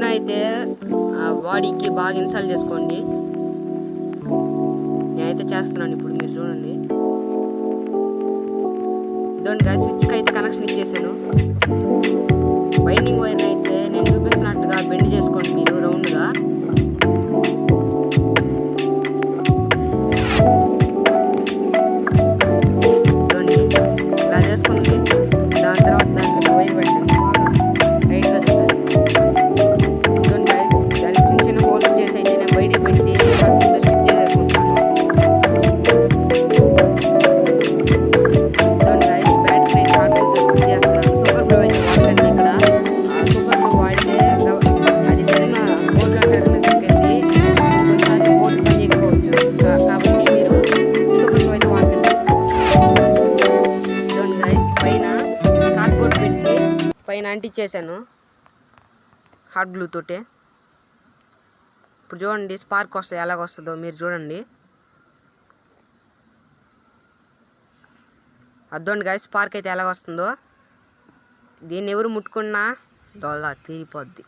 స్విచ్ను అయితే బాడీకి బాగా ఇన్స్టాల్ చేసుకోండి. నేనైతే చేస్తున్నాను ఇప్పుడు, మీరు చూడండి. ఇదండి గాయస్, స్విచ్కి అయితే కనెక్షన్ ఇచ్చేసాను. బైండింగ్ వైర్ని అయితే నేను చూపిస్తున్నట్టుగా బెండ్ చేసుకోండి మీరు రౌండ్గా. ఇదండి ఇలా చేసుకుంది. దాని తర్వాత దాంట్లో వైర్ పెట్టండి, బాగా టైట్గా చుట్టాలి. ఇదండి గాయస్, దానికి చిన్న చిన్న హోల్స్ చేసి అయితే నేను బయట పెట్టి కట్టుతో స్టిచ్ చేసేసుకుంటాను. ఇదండి గాయస్, బ్యాటరీని అయితే హార్డ్తో స్టిచ్ చేస్తున్నాను. సూపర్ గ్లూ అయితే వాడకండి ఇక్కడ. సూపర్ గ్లూ వాడితే అది టర్న్ బోర్డులో టర్న్ ఎక్కింది, కొన్నిసార్లు బోర్డు పని చేయకపోవచ్చు. కాబట్టి మీరు సూపర్ గ్లూ అయితే వాడకండి. ఇదండి గాయస్, పైన కార్డ్బోర్డ్ పెట్టి పైన అంటించేసాను హాట్ గ్లూ తోటి. ఇప్పుడు చూడండి స్పార్క్ వస్తుంది, ఎలాగొస్తుందో మీరు చూడండి. అర్థండి గాయస్, స్పార్క్ అయితే ఎలాగొస్తుందో. దీన్ని ఎవరు ముట్టుకున్నా డొల్లా తీరిపోద్ది.